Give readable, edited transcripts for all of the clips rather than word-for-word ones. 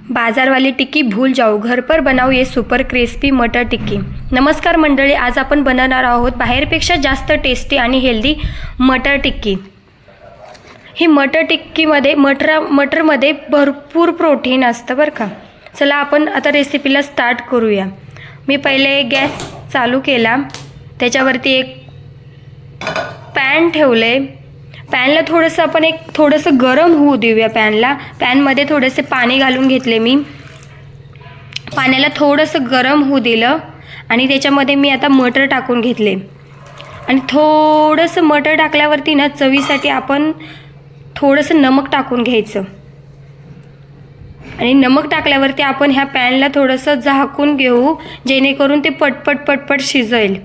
बाजार वाली टिक्की भूल जाओ, घर पर बनाओ ये सुपर क्रिस्पी मटर टिक्की। नमस्कार मंडळी, आज आपण बनवणार आहोत बाहेरपेक्षा जास्त टेस्टी आणि हेल्दी मटर टिक्की। ही मटर टिक्कीमध्ये मटरमध्ये भरपूर प्रोटीन असतं बरं का। चला आपण आता रेसिपीला स्टार्ट करूया। मी पहिले गॅस चालू केला, त्याच्यावरती एक पॅन ठेवले। पॅनला थोडंसं गरम होऊ देऊया। पॅनमध्ये थोडेसे पाणी घालून घेतले मी। पाण्याला थोडंसं गरम होऊ दिलं आणि त्याच्यामध्ये मी आता मटर टाकून घेतले। आणि थोडंसं मटर टाकल्यावरती ना चवीसाठी आपण थोडंसं नमक टाकून घ्यायचं। आणि नमक टाकल्यावरती आपण ह्या पॅनला थोडंसं झाकून घेऊ, जेणेकरून ते पटपट शिजेल।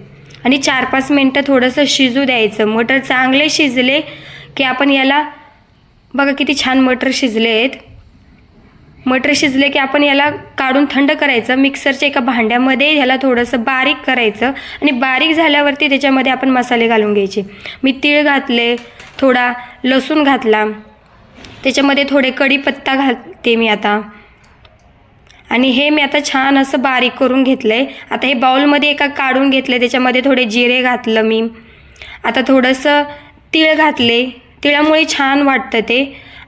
आणि 4-5 मिनटं थोडंसं शिजू द्यायचं। मटर चांगले शिजले की आपण याला बघा किती छान मटर शिजले आहेत। मटर शिजले की आपण याला काढून थंड करायचं। मिक्सरच्या एका भांड्यामध्ये ह्याला थोडंसं बारीक करायचं आणि बारीक झाल्यावरती त्याच्यामध्ये आपण मसाले घालून घ्यायचे। मी तीळ घातले, थोडा लसूण घातला, त्याच्यामध्ये थोडे कढीपत्ता घालते मी आता। आणि हे मी आता छान असं बारीक करून घेतलंय। आता हे बाउलमध्ये एका काढून घेतले, त्याच्यामध्ये थोडे जिरे घातलं मी। आता थोडंसं तीळ घातले, तिळामुळे छान वाटतं ते।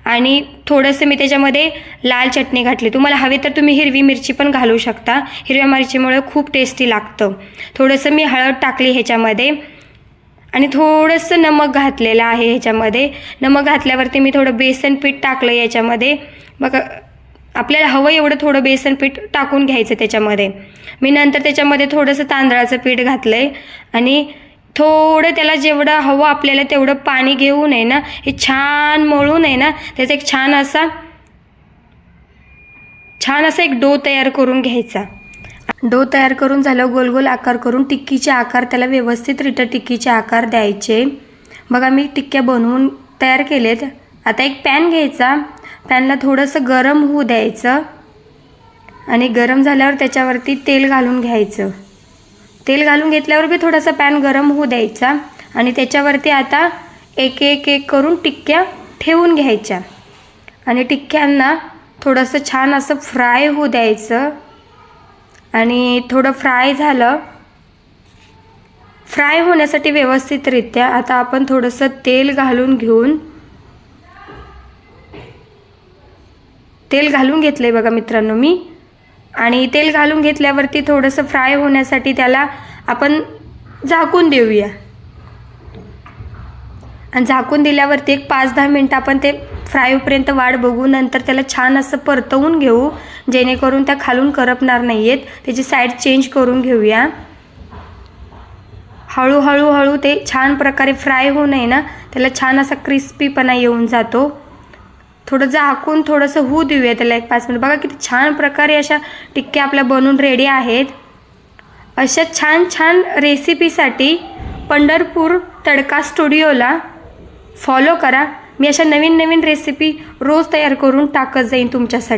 आणि थोडंसं मी त्याच्यामध्ये लाल चटणी घातली। तुम्हाला हवे तर तुम्ही हिरवी मिरची पण घालू शकता, हिरव्या मिरचीमुळे खूप टेस्टी लागतं। थोडंसं मी हळद टाकली ह्याच्यामध्ये आणि थोडंसं नमक घातलेलं आहे ह्याच्यामध्ये। नमक घातल्यावरती मी थोडं बेसन पीठ टाकलं याच्यामध्ये। बघा आपल्याला हवं एवढं थोडं बेसन पीठ टाकून घ्यायचं त्याच्यामध्ये। मी नंतर त्याच्यामध्ये थोडंसं तांदळाचं पीठ घातलंय आणि थोडं त्याला जेवढं हवं आपल्याला तेवढं पाणी घेऊन आहे ना, हे छान मळून आहे ना, त्याचा एक छान असा एक डो तयार करून घ्यायचा। डो तयार करून झालं, गोल गोल आकार करून टिक्कीचे आकार त्याला व्यवस्थितरित्या टिक्कीचे आकार द्यायचे। बघा मी टिक्क्या बनवून तयार केलेत। आता एक पॅन घ्यायचा, पॅनला थोडंसं गरम होऊ द्यायचं आणि गरम झाल्यावर त्याच्यावरती तेल घालून घ्यायचं। तेल घालून घेतल्यावर बी थोडासा पॅन गरम होऊ द्यायचा आणि त्याच्यावरती आता एक करून टिक्क्या ठेवून घ्यायच्या। आणि टिक्क्यांना थोडंसं छान असं फ्राय होऊ द्यायचं। आणि थोडं फ्राय झालं, फ्राय होण्यासाठी व्यवस्थितरित्या आता आपण थोडंसं तेल घालून घेऊन तेल घालून घेतलंय बघा मित्रांनो मी। आणि तेल घालून घेतल्यावरती थोडंसं फ्राय होण्यासाठी त्याला आपण झाकून देऊया। आणि झाकून दिल्यावरती एक 5-10 मिनटं आपण ते फ्राय होईपर्यंत वाट बघू। नंतर त्याला छान असं परतवून घेऊ, जेणेकरून त्या खालून करपणार नाहीयेत। त्याची साईड चेंज करून घेऊया। हळूहळू ते छान प्रकारे फ्राय होऊन आहे ना, त्याला छान असा क्रिस्पीपणा येऊन जातो। थोडं झाकून थोडंसं होऊ देऊया त्याला एक 5 मिनिट। बघा किती छान प्रकारे अशा टिक्क्या आपल्या बनून रेडी आहेत। अशा छान रेसिपीसाठी पंढरपूर तडका स्टुडिओला फॉलो करा। मी अशा नवीन रेसिपी रोज तयार करून टाकत जाईन तुमच्यासाठी।